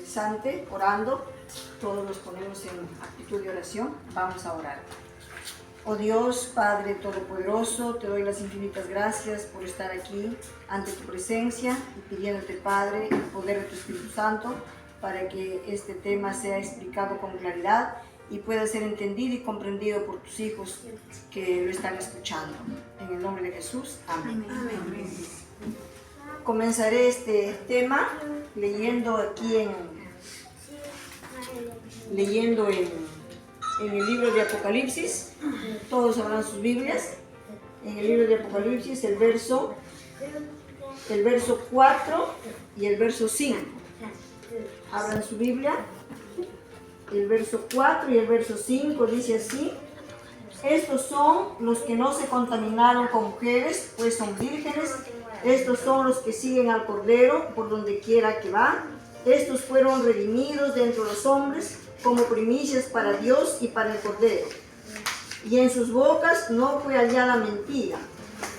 Santo, orando. Todos nos ponemos en actitud de oración. Vamos a orar. Oh Dios, Padre Todopoderoso, te doy las infinitas gracias por estar aquí ante tu presencia y pidiéndote, Padre, el poder de tu Espíritu Santo para que este tema sea explicado con claridad y pueda ser entendido y comprendido por tus hijos que lo están escuchando. En el nombre de Jesús, amén. Amén. Comenzaré este tema leyendo aquí en el libro de Apocalipsis. Todos abran sus Biblias. En el libro de Apocalipsis, el verso 4 y el verso 5. Abran su Biblia. El verso 4 y el verso 5 dice así: estos son los que no se contaminaron con mujeres, pues son vírgenes. Estos son los que siguen al Cordero por donde quiera que va. Estos fueron redimidos de entre los hombres como primicias para Dios y para el Cordero. Y en sus bocas no fue hallada mentira,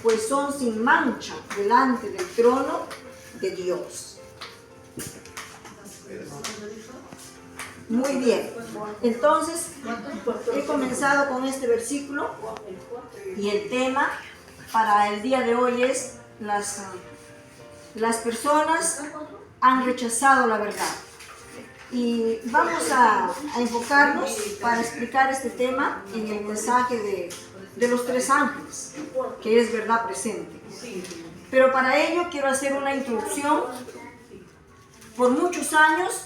pues son sin mancha delante del trono de Dios. Muy bien, entonces he comenzado con este versículo y el tema para el día de hoy es las personas han rechazado la verdad. Y vamos a enfocarnos para explicar este tema en el mensaje de los tres ángeles, que es verdad presente. Pero para ello quiero hacer una introducción. Por muchos años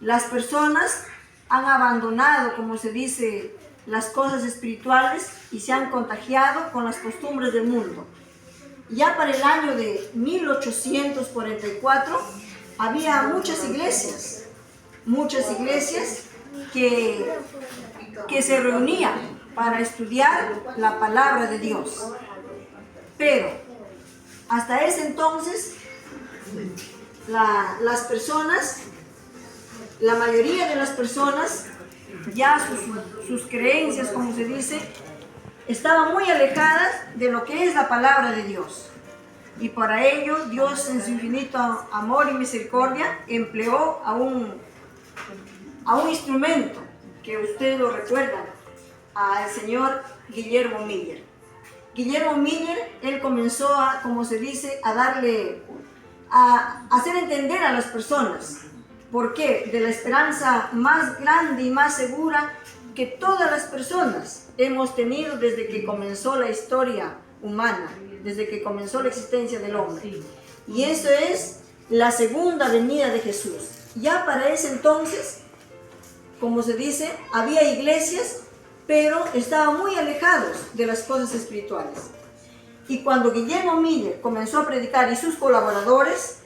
las personas han abandonado, como se dice, las cosas espirituales y se han contagiado con las costumbres del mundo. Ya para el año de 1844 había muchas iglesias que se reunían para estudiar la palabra de Dios. Pero hasta ese entonces la mayoría de las personas, ya sus creencias, como se dice, estaban muy alejadas de lo que es la palabra de Dios. Y para ello Dios, en su infinito amor y misericordia, empleó a un instrumento que ustedes lo recuerdan, al señor Guillermo Miller. Guillermo Miller, él comenzó a, como se dice, a hacer entender a las personas por qué, de la esperanza más grande y más segura que todas las personas hemos tenido desde que comenzó la historia humana, desde que comenzó la existencia del hombre. Y eso es la segunda venida de Jesús. Ya para ese entonces, como se dice, había iglesias, pero estaban muy alejados de las cosas espirituales. Y cuando Guillermo Miller comenzó a predicar y sus colaboradores,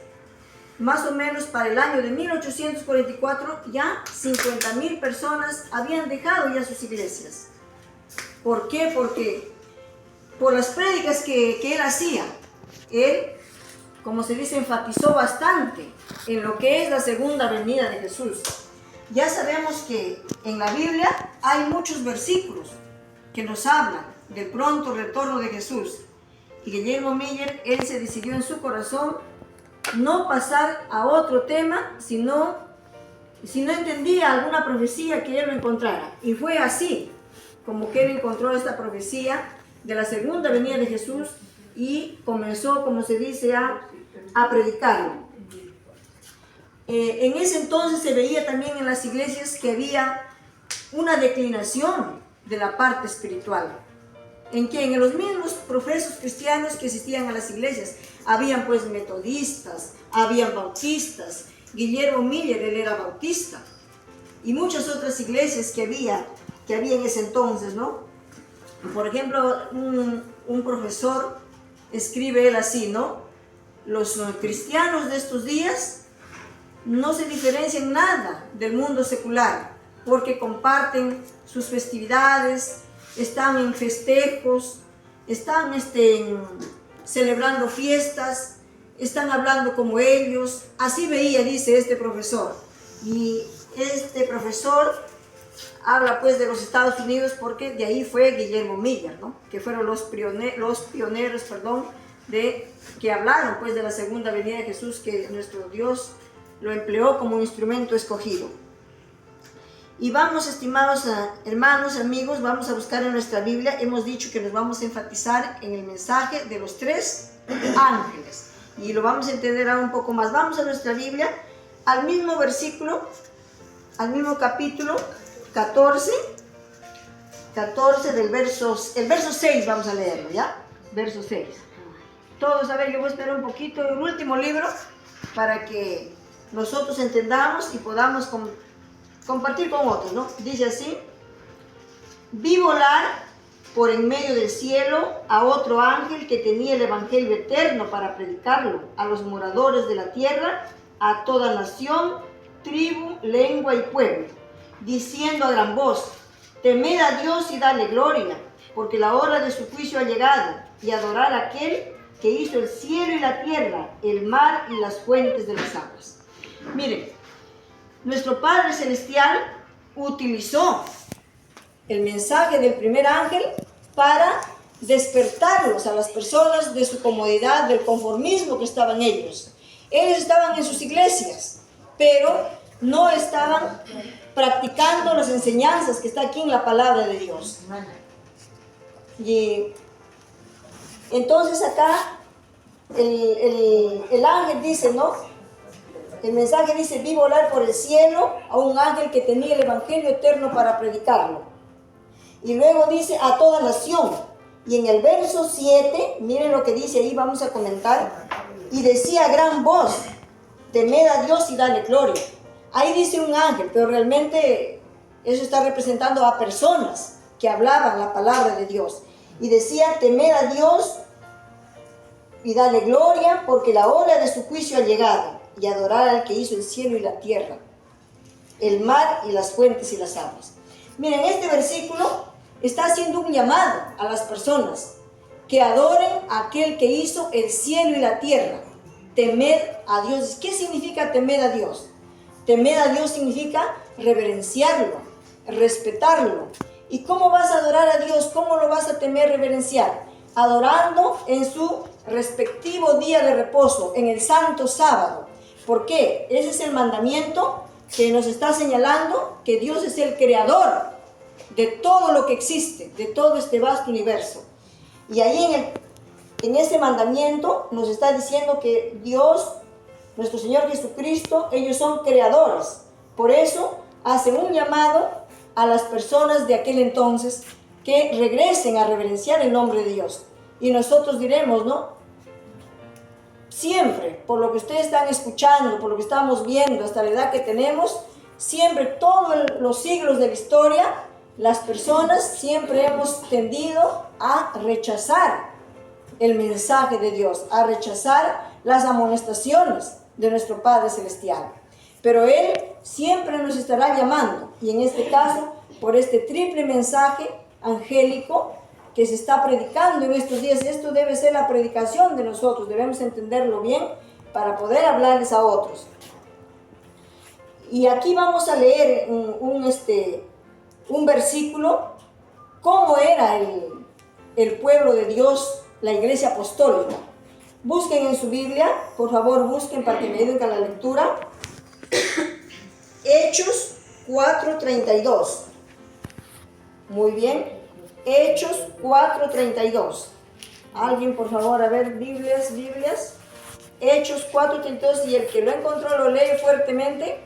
más o menos para el año de 1844, ya 50,000 personas habían dejado ya sus iglesias. ¿Por qué? Porque por las prédicas que él hacía, él, como se dice, enfatizó bastante en lo que es la segunda venida de Jesús. Ya sabemos que en la Biblia hay muchos versículos que nos hablan del pronto retorno de Jesús. Y Guillermo Miller, él se decidió en su corazón no pasar a otro tema, si no entendía alguna profecía que él lo encontrara. Y fue así como que él encontró esta profecía de la segunda venida de Jesús y comenzó, como se dice, a predicarlo. En ese entonces se veía también en las iglesias que había una declinación de la parte espiritual. En los mismos profesos cristianos que asistían a las iglesias, habían pues metodistas, habían bautistas. Guillermo Miller, él era bautista. Y muchas otras iglesias que había en ese entonces, ¿no? Por ejemplo, un profesor escribe él así, ¿no? Los cristianos de estos días no se diferencian nada del mundo secular, porque comparten sus festividades, están en festejos, están celebrando fiestas, están hablando como ellos. Así veía, dice este profesor. Y este profesor habla pues de los Estados Unidos porque de ahí fue Guillermo Miller, ¿no? Que fueron los pioneros, que hablaron pues de la segunda venida de Jesús, que nuestro Dios lo empleó como un instrumento escogido. Y vamos, estimados hermanos, amigos, vamos a buscar en nuestra Biblia. Hemos dicho que nos vamos a enfatizar en el mensaje de los 3 ángeles. Y lo vamos a entender ahora un poco más. Vamos a nuestra Biblia, al mismo versículo, al mismo capítulo 14 del verso 6, vamos a leerlo, ¿ya? Verso 6. Todos, a ver, yo voy a esperar un poquito, el último libro, para que nosotros entendamos y podamos compartir con otros, ¿no? Dice así: vi volar por en medio del cielo a otro ángel que tenía el evangelio eterno para predicarlo a los moradores de la tierra, a toda nación, tribu, lengua y pueblo, diciendo a gran voz: temed a Dios y dale gloria, porque la hora de su juicio ha llegado, y adorar a aquel que hizo el cielo y la tierra, el mar y las fuentes de las aguas. Miren, nuestro Padre Celestial utilizó el mensaje del primer ángel para despertarlos a las personas de su comodidad, del conformismo que estaban ellos. Ellos estaban en sus iglesias, pero no estaban practicando las enseñanzas que está aquí en la palabra de Dios. Y entonces acá el ángel dice, ¿no? El mensaje dice: vi volar por el cielo a un ángel que tenía el evangelio eterno para predicarlo. Y luego dice: a toda nación. Y en el verso 7, miren lo que dice ahí, vamos a comentar. Y decía a gran voz: temed a Dios y dale gloria. Ahí dice un ángel, pero realmente eso está representando a personas que hablaban la palabra de Dios. Y decía: temed a Dios y dale gloria, porque la hora de su juicio ha llegado, y adorar al que hizo el cielo y la tierra, el mar y las fuentes y las aguas. Miren, este versículo está haciendo un llamado a las personas que adoren a aquel que hizo el cielo y la tierra. Temed a Dios. ¿Qué significa temer a Dios? Temer a Dios significa reverenciarlo, respetarlo. ¿Y cómo vas a adorar a Dios? ¿Cómo lo vas a temer, reverenciar? Adorando en su respectivo día de reposo, en el santo sábado. ¿Por qué? Ese es el mandamiento que nos está señalando que Dios es el creador de todo lo que existe, de todo este vasto universo. Y ahí en ese mandamiento nos está diciendo que Dios, nuestro Señor Jesucristo, ellos son creadores. Por eso hace un llamado a las personas de aquel entonces que regresen a reverenciar el nombre de Dios. Y nosotros diremos, ¿no? Siempre, por lo que ustedes están escuchando, por lo que estamos viendo, hasta la edad que tenemos, siempre, todos los siglos de la historia, las personas siempre hemos tendido a rechazar el mensaje de Dios, a rechazar las amonestaciones de nuestro Padre Celestial. Pero Él siempre nos estará llamando, y en este caso, por este triple mensaje angélico que se está predicando en estos días. Esto debe ser la predicación de nosotros, debemos entenderlo bien para poder hablarles a otros. Y aquí vamos a leer un versículo, cómo era el pueblo de Dios, la iglesia apostólica. Busquen en su Biblia, por favor, busquen para que me ayuden a la lectura. Hechos 4:32. Muy bien. Hechos 4:32. Alguien, por favor, a ver, Biblias. Hechos 4:32, y el que lo encontró lo lee fuertemente.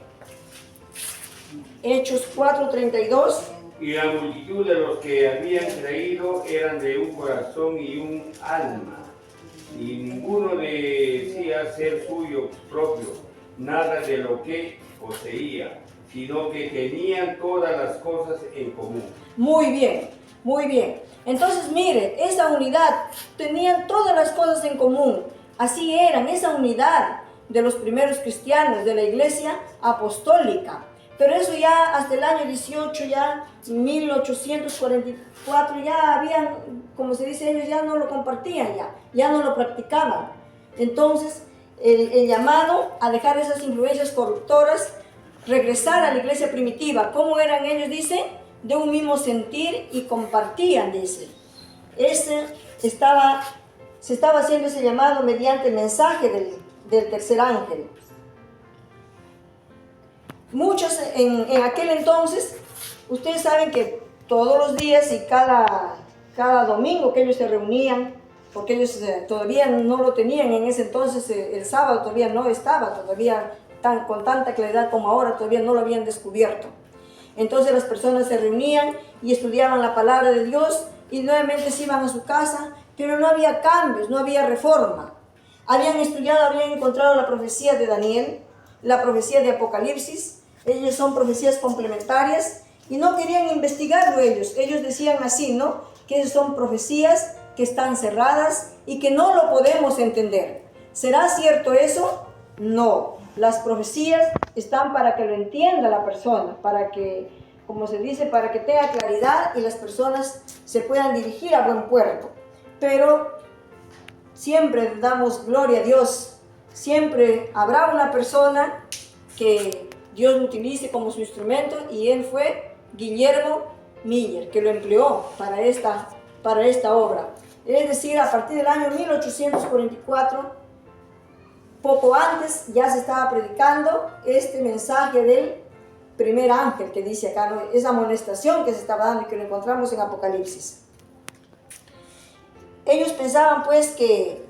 Hechos 4:32. Y la multitud de los que habían creído eran de un corazón y un alma, y ninguno decía ser suyo propio nada de lo que poseía, sino que tenían todas las cosas en común. Muy bien, muy bien. Entonces, mire, esa unidad, tenían todas las cosas en común. Así eran, esa unidad de los primeros cristianos, de la iglesia apostólica. Pero eso ya hasta el año 18, ya 1844, ya habían, como se dice, ellos ya no lo compartían, ya no lo practicaban. Entonces, el llamado a dejar esas influencias corruptoras, regresar a la iglesia primitiva. ¿Cómo eran ellos? Dice, de un mismo sentir y compartían, dice. Se estaba haciendo ese llamado mediante el mensaje del tercer ángel. Muchos en aquel entonces, ustedes saben que todos los días y cada domingo que ellos se reunían, porque ellos todavía no lo tenían en ese entonces, el sábado todavía no estaba, todavía con tanta claridad como ahora, todavía no lo habían descubierto. Entonces las personas se reunían y estudiaban la palabra de Dios y nuevamente se iban a su casa, pero no había cambios, no había reforma. Habían estudiado, habían encontrado la profecía de Daniel, la profecía de Apocalipsis. Ellos son profecías complementarias y no querían investigarlo ellos. Ellos decían así, ¿no? Que son profecías que están cerradas y que no lo podemos entender. ¿Será cierto eso? No. Las profecías están para que lo entienda la persona, para que, como se dice, para que tenga claridad y las personas se puedan dirigir a buen puerto. Pero siempre damos gloria a Dios. Siempre habrá una persona que Dios lo utilice como su instrumento, y él fue Guillermo Miller, que lo empleó para esta obra. Es decir, a partir del año 1844, poco antes, ya se estaba predicando este mensaje del primer ángel que dice acá, ¿no? Esa amonestación que se estaba dando y que lo encontramos en Apocalipsis. Ellos pensaban pues que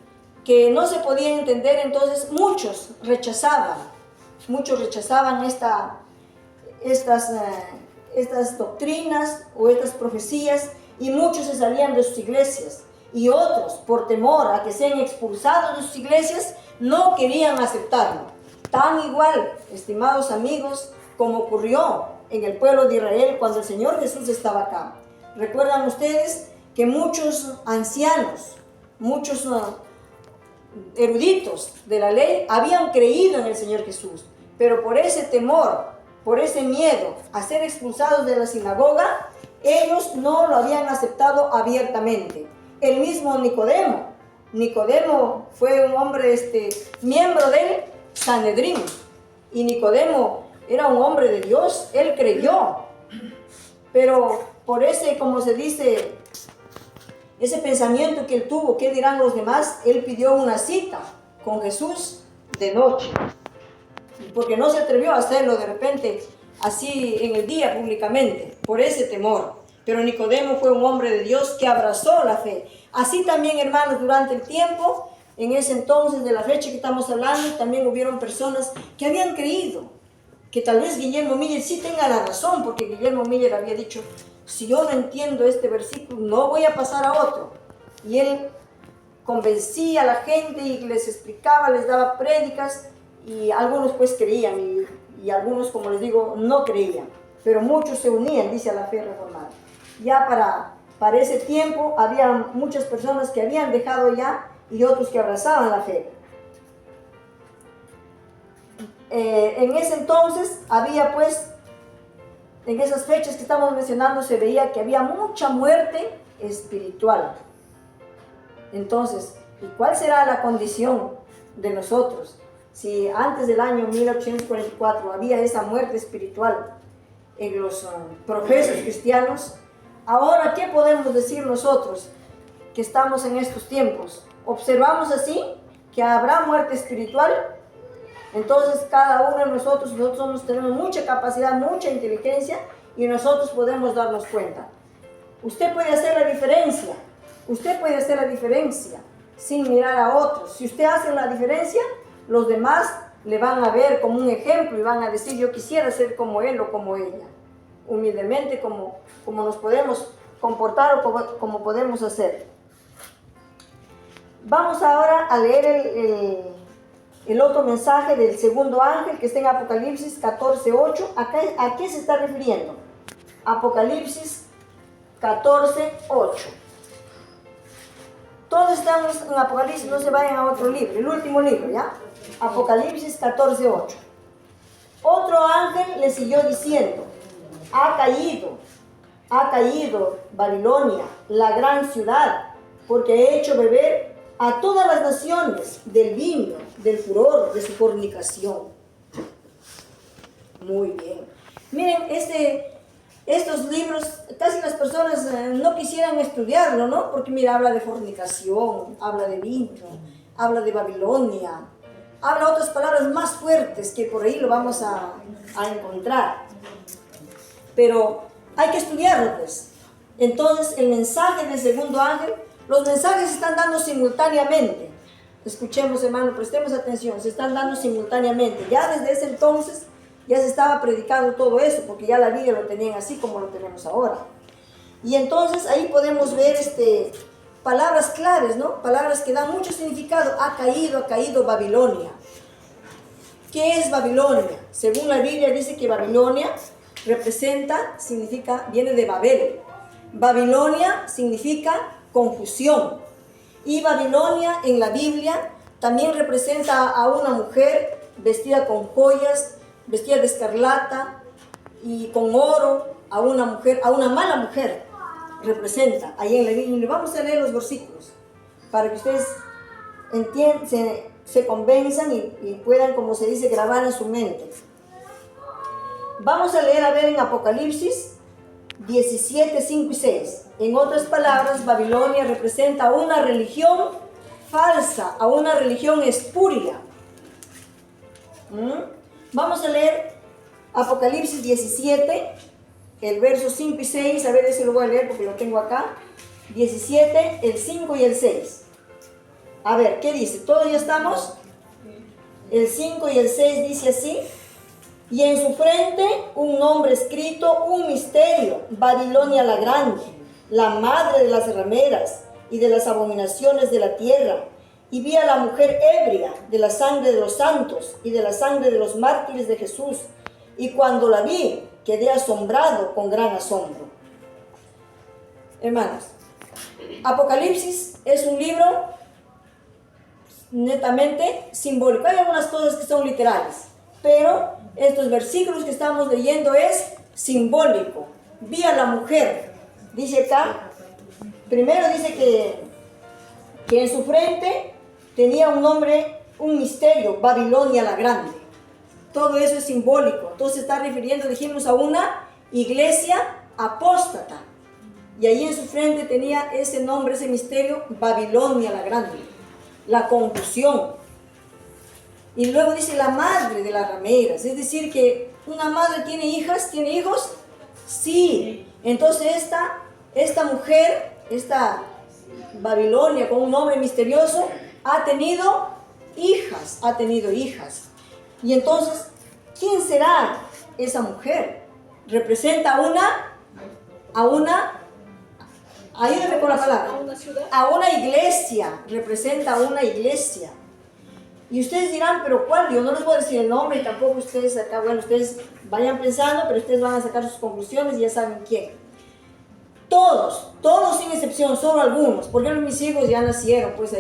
no se podía entender, entonces muchos rechazaban estas doctrinas o estas profecías, y muchos se salían de sus iglesias, y otros, por temor a que sean expulsados de sus iglesias, no querían aceptarlo. Tan igual, estimados amigos, como ocurrió en el pueblo de Israel cuando el Señor Jesús estaba acá. ¿Recuerdan ustedes que muchos ancianos, muchos eruditos de la ley habían creído en el Señor Jesús, pero por ese temor, por ese miedo a ser expulsados de la sinagoga, ellos no lo habían aceptado abiertamente? El mismo Nicodemo fue un hombre, miembro del Sanedrín, y Nicodemo era un hombre de Dios, él creyó, pero por ese, como se dice, ese pensamiento que él tuvo, ¿qué dirán los demás?, él pidió una cita con Jesús de noche, porque no se atrevió a hacerlo de repente así en el día públicamente, por ese temor. Pero Nicodemo fue un hombre de Dios que abrazó la fe. Así también, hermanos, durante el tiempo, en ese entonces de la fecha que estamos hablando, también hubieron personas que habían creído que tal vez Guillermo Miller sí tenga la razón, porque Guillermo Miller había dicho, si yo no entiendo este versículo, no voy a pasar a otro. Y él convencía a la gente y les explicaba, les daba prédicas, y algunos pues creían, y algunos, como les digo, no creían. Pero muchos se unían, dice, a la fe reformada. Ya para ese tiempo había muchas personas que habían dejado ya, y otros que abrazaban la fe. En ese entonces había pues, en esas fechas que estamos mencionando, se veía que había mucha muerte espiritual. Entonces, ¿y cuál será la condición de nosotros? Si antes del año 1844 había esa muerte espiritual en los profesos cristianos, ahora, ¿qué podemos decir nosotros que estamos en estos tiempos? ¿Observamos así que habrá muerte espiritual? Entonces, cada uno de nosotros tenemos mucha capacidad, mucha inteligencia, y nosotros podemos darnos cuenta. Usted puede hacer la diferencia. Usted puede hacer la diferencia sin mirar a otros. Si usted hace la diferencia, los demás le van a ver como un ejemplo y van a decir, yo quisiera ser como él o como ella. Humildemente, como nos podemos comportar o como podemos hacer. Vamos ahora a leer el otro mensaje del segundo ángel que está en Apocalipsis 14:8. ¿A qué se está refiriendo? Apocalipsis 14:8. Todos estamos en Apocalipsis, no se vayan a otro libro, el último libro, ¿ya? Apocalipsis 14:8. Otro ángel le siguió diciendo, ha caído Babilonia, la gran ciudad, porque he hecho beber a todas las naciones del vino, del furor de su fornicación. Muy bien. Miren, estos libros, casi las personas no quisieran estudiarlo, ¿no? Porque mira, habla de fornicación, habla de vino, habla de Babilonia, habla otras palabras más fuertes que por ahí lo vamos a encontrar. Pero hay que estudiarlo, pues. Entonces, el mensaje del segundo ángel, los mensajes se están dando simultáneamente. Escuchemos, hermano, prestemos atención, se están dando simultáneamente. Ya desde ese entonces ya se estaba predicando todo eso, porque ya la Biblia lo tenían así como lo tenemos ahora. Y entonces ahí podemos ver palabras claves, ¿no? Palabras que dan mucho significado. Ha caído Babilonia. ¿Qué es Babilonia? Según la Biblia dice que Babilonia viene de Babel. Babilonia significa confusión. Y Babilonia en la Biblia también representa a una mujer vestida con joyas, vestida de escarlata y con oro, a una mala mujer representa ahí en la Biblia. Vamos a leer los versículos para que ustedes entiendan, se convenzan y puedan, como se dice, grabar en su mente. Vamos a leer, en Apocalipsis 17, 5 y 6. En otras palabras, Babilonia representa a una religión falsa, a una religión espuria. Vamos a leer Apocalipsis 17, el verso 5 y 6. A ver, ese lo voy a leer porque lo tengo acá. 17, el 5 y el 6. A ver, ¿qué dice? ¿Todos ya estamos? El 5 y el 6 dice así. Y en su frente un nombre escrito, un misterio, Babilonia la grande, la madre de las rameras y de las abominaciones de la tierra. Y vi a la mujer ebria de la sangre de los santos y de la sangre de los mártires de Jesús. Y cuando la vi, quedé asombrado con gran asombro. Hermanos, Apocalipsis es un libro netamente simbólico. Hay algunas cosas que son literales, pero estos versículos que estamos leyendo es simbólico. Vi a la mujer, dice acá, primero dice que en su frente tenía un nombre, un misterio, Babilonia la grande. Todo eso es simbólico. Entonces está refiriendo, dijimos, a una iglesia apóstata. Y ahí en su frente tenía ese nombre, ese misterio, Babilonia la grande. La confusión. Y luego dice la madre de las rameras. Es decir, que una madre tiene hijas, ¿tiene hijos? Sí. Entonces esta mujer, esta Babilonia con un nombre misterioso, ha tenido hijas. Y entonces, ¿quién será esa mujer? Representa ayúdame con la palabra. A una iglesia, representa a una iglesia. Y ustedes dirán, ¿pero cuál? Yo no les voy a decir el nombre y tampoco ustedes acá, bueno, ustedes vayan pensando, pero ustedes van a sacar sus conclusiones y ya saben quién. Todos sin excepción, solo algunos, porque mis hijos ya nacieron, pues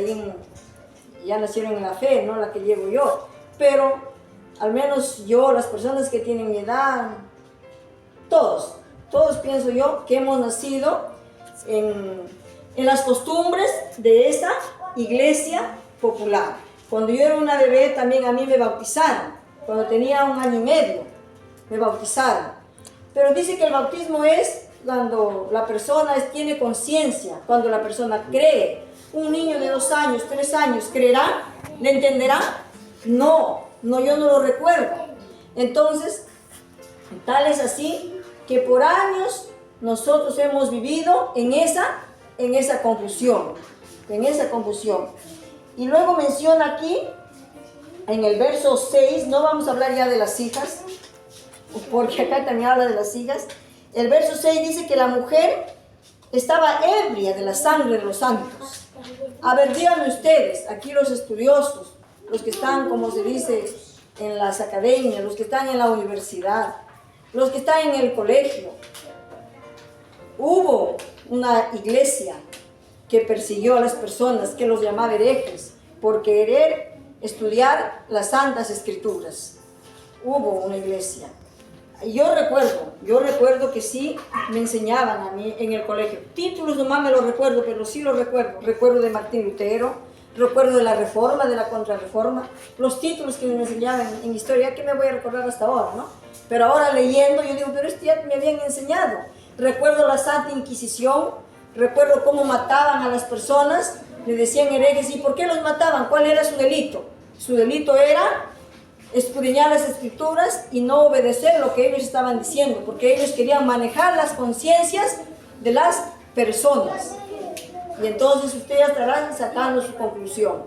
ya nacieron en la fe, no la que llevo yo, pero al menos yo, las personas que tienen mi edad, todos pienso yo que hemos nacido en las costumbres de esta iglesia popular. Cuando yo era una bebé también a mí me bautizaron, cuando tenía 1 año y medio me bautizaron. Pero dice que el bautismo es cuando la persona tiene conciencia, cuando la persona cree. Un niño de 2 años, 3 años, ¿creerá? ¿Le entenderá? No, yo no lo recuerdo. Entonces, tal es así que por años nosotros hemos vivido en esa confusión. Y luego menciona aquí, en el verso 6, no vamos a hablar ya de las hijas, porque acá también habla de las hijas. El verso 6 dice que la mujer estaba ebria de la sangre de los santos. A ver, díganme ustedes, aquí los estudiosos, los que están, como se dice, en las academias, los que están en la universidad, los que están en el colegio. Hubo una iglesia que persiguió a las personas, que los llamaba herejes, por querer estudiar las Santas Escrituras. Hubo una iglesia. Yo recuerdo que sí me enseñaban a mí en el colegio. Títulos nomás me los recuerdo, pero sí los recuerdo. Recuerdo de Martín Lutero, recuerdo de la Reforma, de la Contrarreforma. Los títulos que me enseñaban en historia, que me voy a recordar hasta ahora, ¿no? Pero ahora leyendo, yo digo, pero esto ya me habían enseñado. Recuerdo la Santa Inquisición, recuerdo cómo mataban a las personas, le decían herejes. ¿Y por qué los mataban? ¿Cuál era su delito? Su delito era escudriñar las escrituras y no obedecer lo que ellos estaban diciendo, porque ellos querían manejar las conciencias de las personas. Y entonces ustedes estarán sacando su conclusión.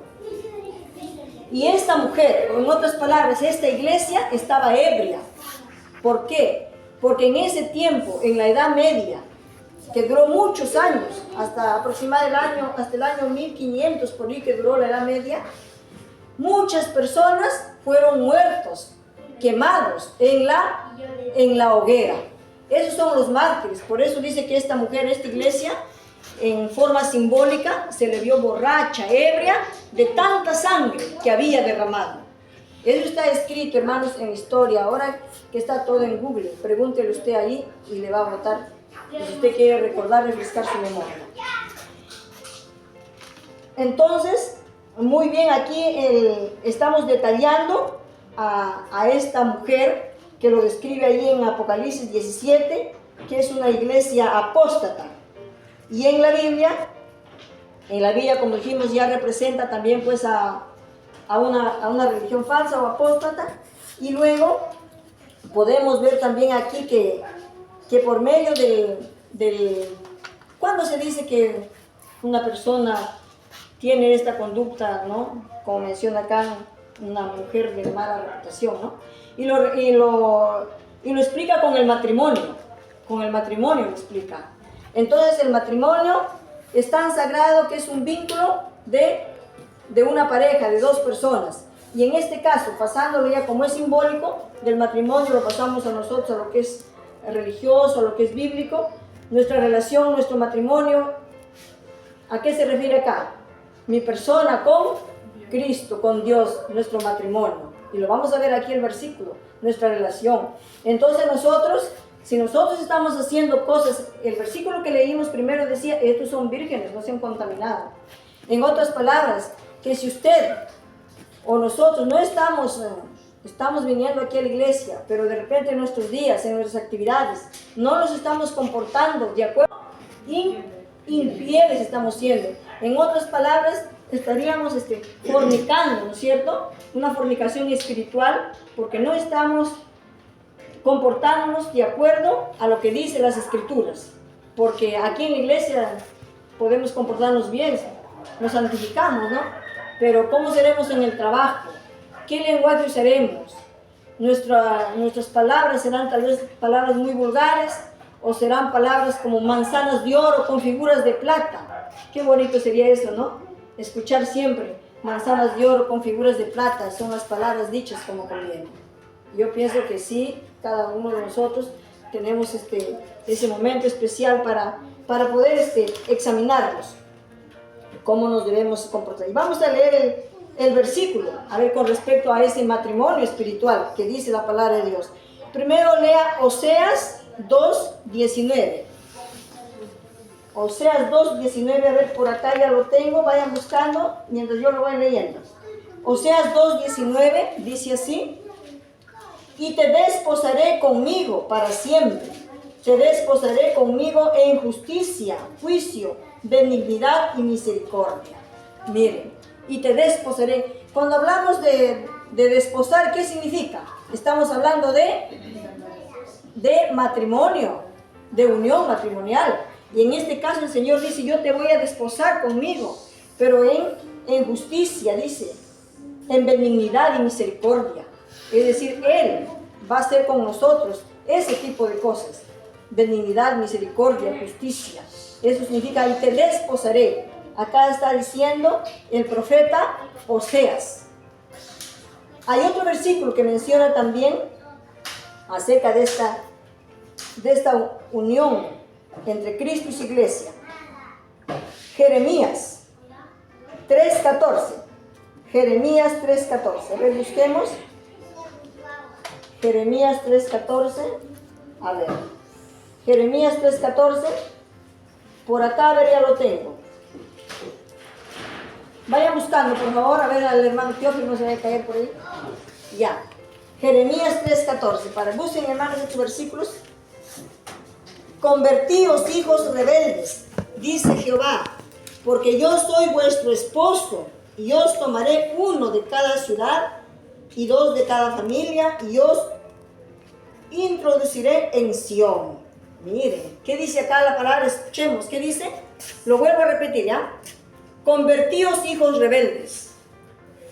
Y esta mujer, en otras palabras, esta iglesia estaba ebria. ¿Por qué? Porque en ese tiempo, en la Edad Media, que duró muchos años, hasta aproximadamente hasta el año 1500, por ahí que duró la Edad Media, muchas personas fueron muertos, quemados en la hoguera. Esos son los mártires. Por eso dice que esta mujer, esta iglesia, en forma simbólica, se le vio borracha, ebria, de tanta sangre que había derramado. Eso está escrito, hermanos, en historia. Ahora que está todo en Google, pregúntele usted ahí y le va a botar, si usted quiere recordar, refrescar su memoria. Entonces, muy bien, aquí estamos detallando a esta mujer que lo describe ahí en Apocalipsis 17, que es una iglesia apóstata. Y en la Biblia, como dijimos, ya representa también pues a una religión falsa o apóstata. Y luego podemos ver también aquí que por medio cuando se dice que una persona tiene esta conducta, ¿no? Como menciona acá, una mujer de mala reputación, ¿no? Y lo explica con el matrimonio. Con el matrimonio lo explica. Entonces el matrimonio es tan sagrado que es un vínculo de una pareja, de dos personas. Y en este caso, pasándolo ya como es simbólico, del matrimonio lo pasamos a nosotros, a lo que es religioso, a lo que es bíblico. Nuestra relación, nuestro matrimonio, ¿a qué se refiere acá? Mi persona con Cristo, con Dios, nuestro matrimonio. Y lo vamos a ver aquí el versículo, nuestra relación. Entonces nosotros, si nosotros estamos haciendo cosas, el versículo que leímos primero decía, estos son vírgenes, no se han contaminado. En otras palabras, que si usted o nosotros no estamos viniendo aquí a la iglesia, pero de repente en nuestros días, en nuestras actividades, no nos estamos comportando de acuerdo, infieles estamos siendo. En otras palabras, estaríamos fornicando, ¿no es cierto? Una fornicación espiritual, porque no estamos comportándonos de acuerdo a lo que dicen las escrituras. Porque aquí en la iglesia podemos comportarnos bien, nos santificamos, ¿no? Pero ¿cómo seremos en el trabajo? ¿Qué lenguaje usaremos? Nuestras palabras serán tal vez palabras muy vulgares, o serán palabras como manzanas de oro con figuras de plata. Qué bonito sería eso, ¿no? Escuchar siempre manzanas de oro con figuras de plata, son las palabras dichas como conviene. Yo pienso que sí, cada uno de nosotros tenemos ese momento especial para poder examinarnos cómo nos debemos comportar. Y vamos a leer el versículo, a ver, con respecto a ese matrimonio espiritual que dice la palabra de Dios. Primero lea Oseas 2:19. Oseas 2:19, a ver, por acá ya lo tengo, vayan buscando mientras yo lo voy leyendo. Oseas 2:19 dice así: y te desposaré conmigo para siempre, te desposaré conmigo en justicia, juicio, benignidad y misericordia. Miren, y te desposaré. Cuando hablamos de desposar, ¿qué significa? Estamos hablando de matrimonio, de unión matrimonial. Y en este caso el Señor dice, yo te voy a desposar conmigo, pero en justicia, dice, en benignidad y misericordia. Es decir, Él va a hacer con nosotros ese tipo de cosas. Benignidad, misericordia, justicia. Eso significa, y te desposaré. Acá está diciendo el profeta Oseas. Hay otro versículo que menciona también acerca de esta unión entre Cristo y su iglesia. Jeremías 3:14. Jeremías 3:14. A ver, busquemos. Jeremías 3:14. A ver. Jeremías 3:14. Por acá, a ver, ya lo tengo. Vayan buscando, por favor, a ver al hermano Teófilo, no se vaya a caer por ahí. Ya. Jeremías 3:14. Para busquen, hermanos, estos versículos. Convertíos, hijos rebeldes, dice Jehová, porque yo soy vuestro esposo, y os tomaré uno de cada ciudad y dos de cada familia, y os introduciré en Sión. Miren, ¿qué dice acá la palabra? Escuchemos, ¿qué dice? Lo vuelvo a repetir, ¿ya? Convertíos, hijos rebeldes,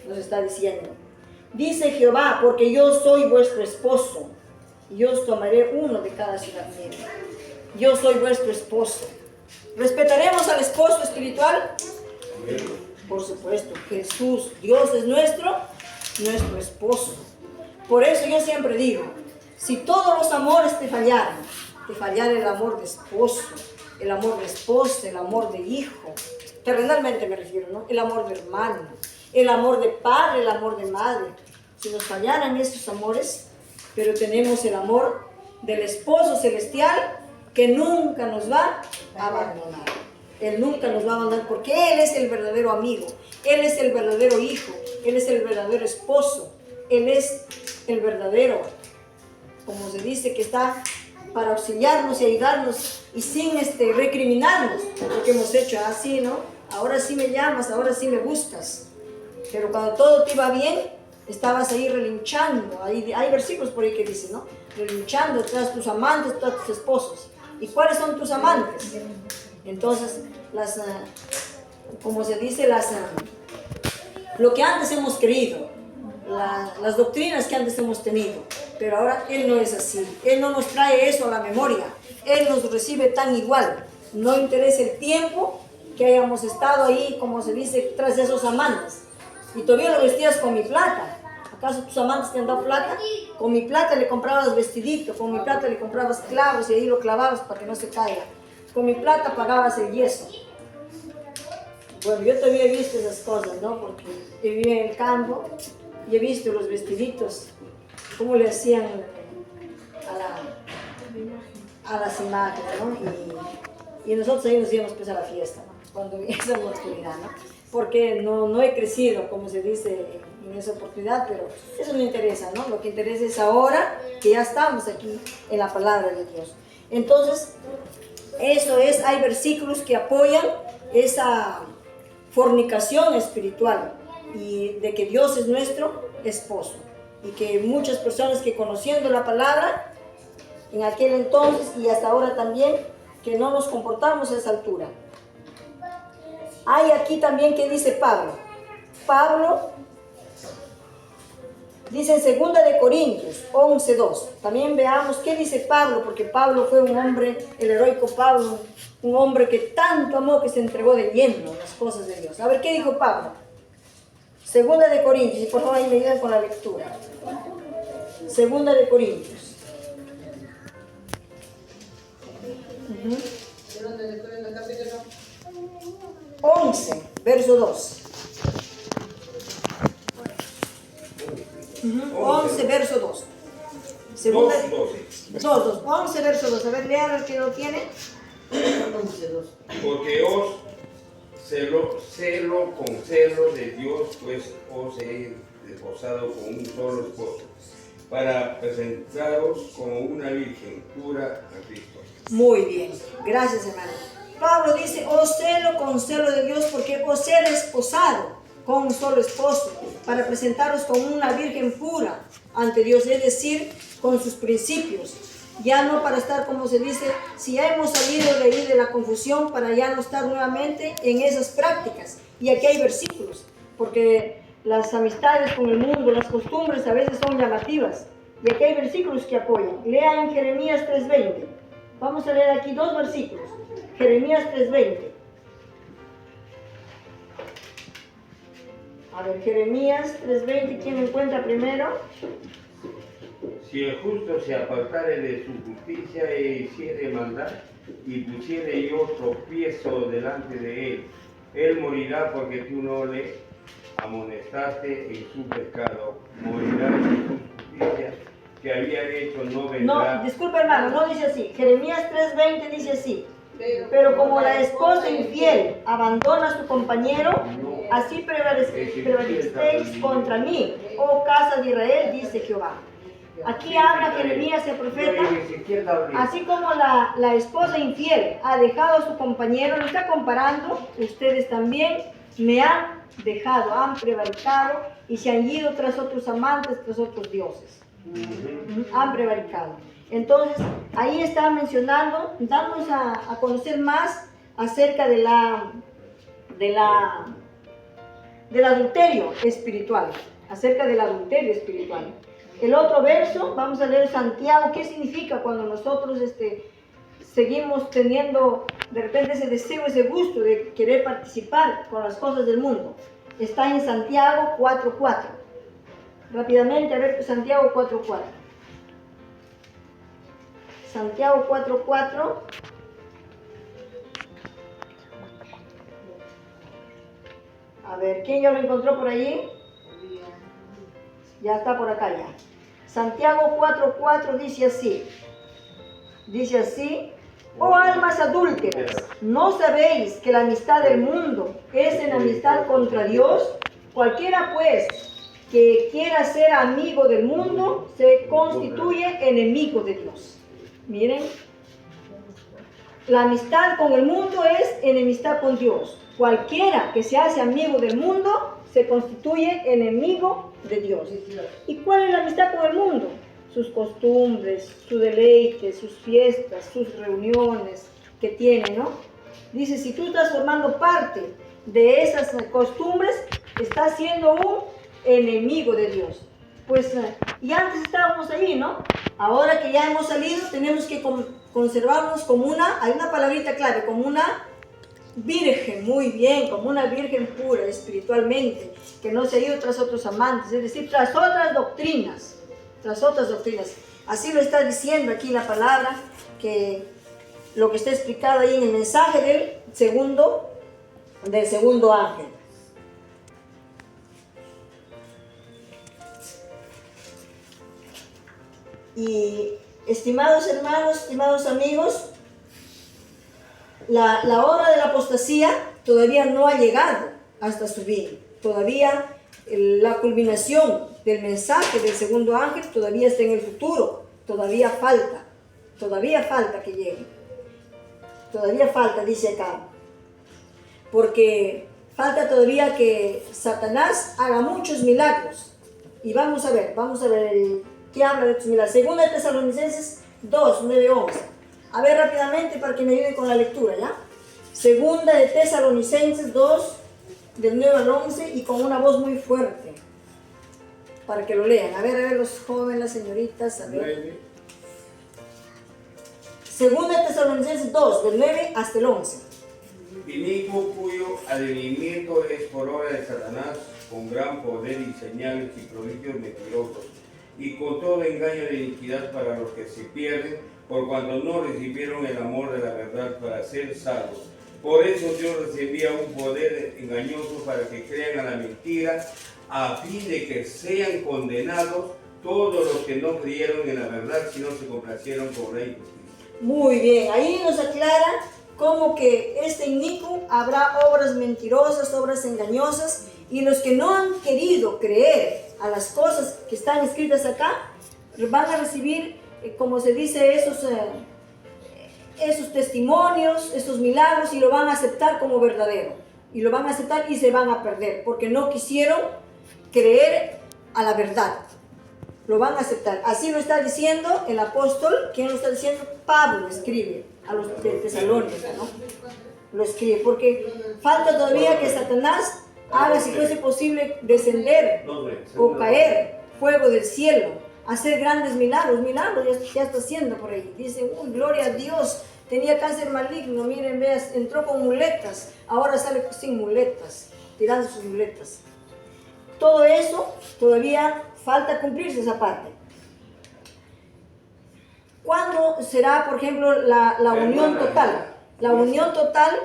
nos está diciendo. Dice Jehová, porque yo soy vuestro esposo, y os tomaré uno de cada ciudad. Miren, yo soy vuestro esposo. ¿Respetaremos al esposo espiritual? Por supuesto, Jesús, Dios es nuestro esposo. Por eso yo siempre digo, si todos los amores te fallara el amor de esposo, el amor de esposa, el amor de hijo, terrenalmente me refiero, ¿no? El amor de hermano, el amor de padre, el amor de madre. Si nos fallaran esos amores, pero tenemos el amor del esposo celestial que nunca nos va a abandonar. Él nunca nos va a abandonar porque Él es el verdadero amigo, Él es el verdadero hijo, Él es el verdadero esposo, Él es el verdadero, como se dice, que está para auxiliarnos y ayudarnos y sin recriminarnos lo que hemos hecho. Así, ¿no? Ahora sí me llamas, ahora sí me buscas. Pero cuando todo te iba bien, estabas ahí relinchando. Hay versículos por ahí que dicen, ¿no? Relinchando tras tus amantes, tras tus esposos. ¿Y cuáles son tus amantes? Entonces, como se dice, lo que antes hemos creído, las doctrinas que antes hemos tenido, pero ahora Él no es así. Él no nos trae eso a la memoria. Él nos recibe tan igual. No interesa el tiempo que hayamos estado ahí, como se dice, tras esos amantes. Y todavía lo vestías con mi plata. ¿Acaso tus amantes te han dado plata? Con mi plata le comprabas vestidito, con mi plata le comprabas clavos y ahí lo clavabas para que no se caiga. Con mi plata pagabas el yeso. Bueno, yo todavía he visto esas cosas, ¿no? Porque vivía en el campo y he visto los vestiditos, cómo le hacían a las imágenes, ¿no? Y nosotros ahí nos íbamos pues a la fiesta, ¿no? Cuando vi esa oportunidad, ¿no? Porque no he crecido, como se dice, en esa oportunidad, pero eso no interesa, ¿no? Lo que interesa es ahora que ya estamos aquí en la palabra de Dios. Entonces, eso es, hay versículos que apoyan esa fornicación espiritual y de que Dios es nuestro esposo. Y que muchas personas que conociendo la palabra, en aquel entonces y hasta ahora también, que no nos comportamos a esa altura. Hay aquí también que dice Pablo. Pablo dice en 2 de Corintios 11:2. También veamos qué dice Pablo, porque Pablo fue un hombre, el heroico Pablo, un hombre que tanto amó que se entregó de lleno a las cosas de Dios. A ver, ¿qué dijo Pablo? 2 de Corintios, y por favor ahí me ayudan con la lectura. 2 de Corintios. 11, verso 2. 11, verso 2. 11, verso 2. A ver, lean el que lo tiene. 11, 2. Porque os celo con celo de Dios, pues os he desposado con un solo esposo, para presentaros como una virgen pura a Cristo. Muy bien, gracias hermano. Pablo dice, os celo con celo de Dios, porque os he desposado con un solo esposo, para presentaros como una virgen pura ante Dios, es decir, con sus principios. Ya no para estar, como se dice, si ya hemos salido de ahí de la confusión, para ya no estar nuevamente en esas prácticas. Y aquí hay versículos, porque las amistades con el mundo, las costumbres a veces son llamativas. Y aquí hay versículos que apoyan. Lean Jeremías 3:20. Vamos a leer aquí dos versículos. Jeremías 3:20. A ver, Jeremías 3:20, ¿quién encuentra primero? Si el justo se apartare de su justicia e hiciere maldad, y pusiere yo tropiezo delante de él, él morirá porque tú no le amonestaste en su pecado, morirá en su justicia que había hecho, no vendrá. No, disculpa hermano, no dice así. Jeremías 3:20 dice así. Pero como la esposa infiel abandona a su compañero, así prevaleceréis contra mí, oh casa de Israel, dice Jehová. Aquí habla Jeremías el profeta, así como la esposa infiel ha dejado a su compañero, lo está comparando, ustedes también me han dejado, han prevaricado y se han ido tras otros amantes, tras otros dioses. Han prevaricado. Entonces, ahí está mencionando, dándonos a conocer más acerca del adulterio espiritual, acerca del adulterio espiritual. El otro verso, vamos a leer Santiago. ¿Qué significa cuando nosotros seguimos teniendo de repente ese deseo, ese gusto de querer participar con las cosas del mundo? Está en Santiago 4:4. Rápidamente, a ver, Santiago 4:4. Santiago 4:4. A ver, ¿quién ya lo encontró por allí? Ya está por acá ya. Santiago 4:4 dice así: oh almas adúlteras, ¿no sabéis que la amistad del mundo es enemistad contra Dios? Cualquiera pues que quiera ser amigo del mundo se constituye enemigo de Dios. Miren, la amistad con el mundo es enemistad con Dios. Cualquiera que se hace amigo del mundo se constituye enemigo de Dios. ¿Y cuál es la amistad con el mundo? Sus costumbres, su deleite, sus fiestas, sus reuniones que tiene, ¿no? Dice, si tú estás formando parte de esas costumbres, estás siendo un enemigo de Dios. Pues, y antes estábamos allí, ¿no? Ahora que ya hemos salido, tenemos que conservarnos como hay una palabrita clave, como una virgen, muy bien, como una virgen pura espiritualmente, que no se ha ido tras otros amantes, es decir, tras otras doctrinas. Así lo está diciendo aquí la palabra, que lo que está explicado ahí en el mensaje del segundo ángel. Y estimados hermanos, estimados amigos, la hora de la apostasía todavía no ha llegado hasta su fin. Todavía la culminación del mensaje del segundo ángel todavía está en el futuro. Todavía falta que llegue. Todavía falta, dice acá. Porque falta todavía que Satanás haga muchos milagros. Y vamos a ver ¿qué habla de estos milagros? Segunda de Tesalonicenses 2, 9, 11. A ver rápidamente para que me ayuden con la lectura, ¿ya? Segunda de Tesalonicenses 2, del 9 al 11, y con una voz muy fuerte, para que lo lean. A ver, los jóvenes, las señoritas, a ver. Segunda de Tesalonicenses 2, del 9 hasta el 11. Inicuo cuyo advenimiento es por obra de Satanás, con gran poder y señales y prodigios mentirosos, y con todo engaño de iniquidad para los que se pierden, por cuanto no recibieron el amor de la verdad para ser salvos. Por eso Dios les envía un poder engañoso para que crean a la mentira, a fin de que sean condenados todos los que no creyeron en la verdad, sino se complacieron con la injusticia. Muy bien, ahí nos aclara cómo que inicuo habrá obras mentirosas, obras engañosas, y los que no han querido creer a las cosas que están escritas acá, van a recibir, como se dice, esos testimonios, esos milagros, y lo van a aceptar como verdadero. Y lo van a aceptar y se van a perder, porque no quisieron creer a la verdad. Lo van a aceptar. Así lo está diciendo el apóstol. ¿Quién lo está diciendo? Pablo escribe a los de Tesalónica, ¿no? Lo escribe, porque falta todavía que Satanás haga, si fuese posible, descender o caer fuego del cielo, hacer grandes milagros. Ya está haciendo por ahí. Dicen, gloria a Dios, tenía cáncer maligno, miren, veas, entró con muletas, ahora sale sin muletas, tirando sus muletas. Todo eso todavía falta cumplirse esa parte. ¿Cuándo será, por ejemplo, la unión total? La unión total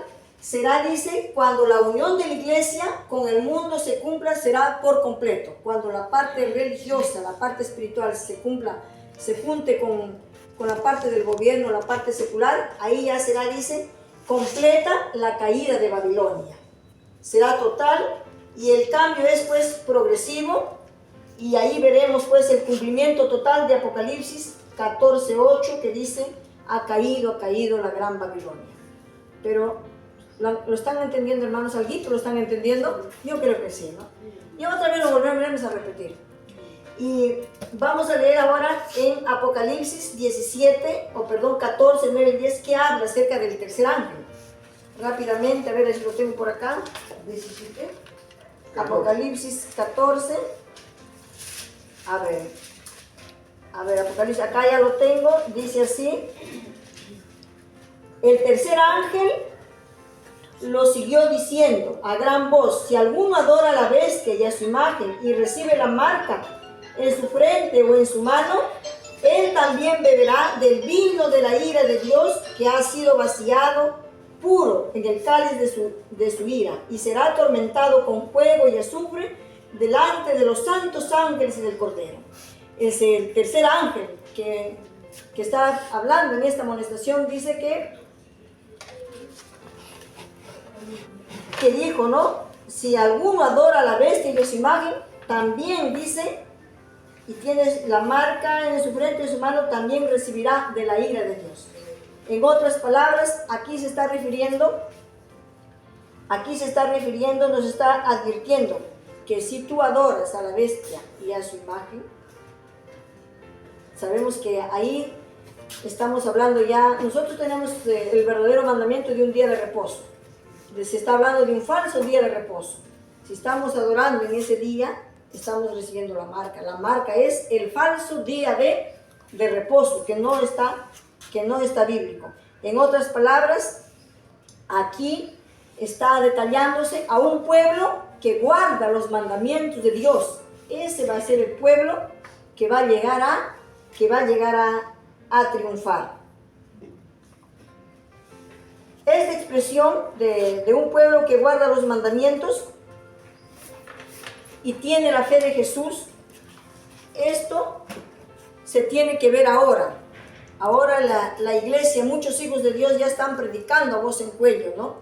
será, dice, cuando la unión de la iglesia con el mundo se cumpla, será por completo. Cuando la parte religiosa, la parte espiritual se junte con la parte del gobierno, la parte secular, ahí ya será, dice, completa la caída de Babilonia. Será total, y el cambio es pues progresivo, y ahí veremos pues el cumplimiento total de Apocalipsis 14:8, que dice, ha caído la gran Babilonia. Pero ¿Lo están entendiendo, hermanos? ¿Alguito lo están entendiendo? Yo creo que sí, ¿no? Y otra vez lo volvemos a repetir. Y vamos a leer ahora en Apocalipsis 14, 9 y 10, que habla acerca del tercer ángel. Rápidamente, a ver si lo tengo por acá. 17. Apocalipsis 14. A ver, Apocalipsis, acá ya lo tengo. Dice así: el tercer ángel lo siguió diciendo a gran voz: si alguno adora a la bestia y a su imagen y recibe la marca en su frente o en su mano, él también beberá del vino de la ira de Dios, que ha sido vaciado puro en el cáliz de su ira, y será atormentado con fuego y azufre delante de los santos ángeles y del Cordero. Es el tercer ángel que está hablando en esta amonestación. Dice que dijo, ¿no? Si alguno adora a la bestia y a su imagen, también dice, y tiene la marca en su frente y en su mano, también recibirá de la ira de Dios. En otras palabras, aquí se está refiriendo, nos está advirtiendo que si tú adoras a la bestia y a su imagen, sabemos que ahí estamos hablando ya, nosotros tenemos el verdadero mandamiento de un día de reposo. Se está hablando de un falso día de reposo. Si estamos adorando en ese día, estamos recibiendo la marca. La marca es el falso día de reposo, que no está bíblico. En otras palabras, aquí está detallándose a un pueblo que guarda los mandamientos de Dios. Ese va a ser el pueblo que va a llegar a triunfar. Esta expresión de un pueblo que guarda los mandamientos y tiene la fe de Jesús, esto se tiene que ver ahora. Ahora la iglesia, muchos hijos de Dios ya están predicando a voz en cuello, ¿no?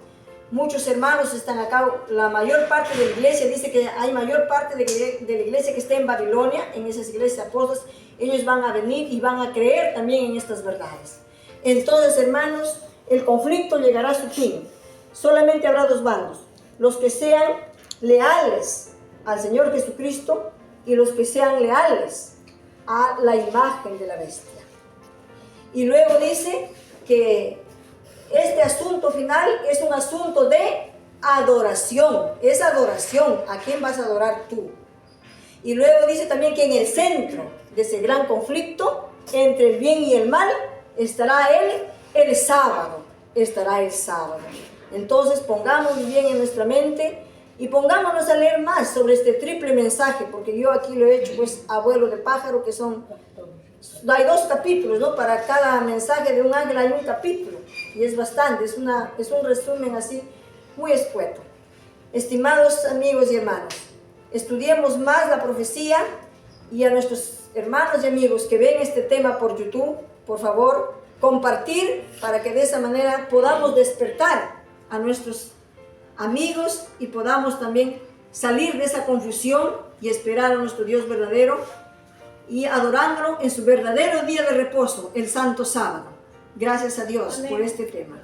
Muchos hermanos están acá, la mayor parte de la iglesia, dice que hay mayor parte de la iglesia que está en Babilonia, en esas iglesias apóstoles. Ellos van a venir y van a creer también en estas verdades. Entonces, hermanos, el conflicto llegará a su fin. Solamente habrá dos bandos: los que sean leales al Señor Jesucristo y los que sean leales a la imagen de la bestia. Y luego dice que este asunto final es un asunto de adoración. Es adoración. ¿A quién vas a adorar tú? Y luego dice también que en el centro de ese gran conflicto entre el bien y el mal estará el sábado. Estará el sábado. Entonces pongamos bien en nuestra mente y pongámonos a leer más sobre este triple mensaje, porque yo aquí lo he hecho pues a vuelo de pájaro, que hay 2 capítulos, ¿no? Para cada mensaje de un ángel hay un capítulo, y es bastante, es un resumen así muy escueto. Estimados amigos y hermanos, estudiemos más la profecía, y a nuestros hermanos y amigos que ven este tema por YouTube, por favor, compartir, para que de esa manera podamos despertar a nuestros amigos y podamos también salir de esa confusión y esperar a nuestro Dios verdadero y adorándolo en su verdadero día de reposo, el santo sábado. Gracias a Dios por este tema.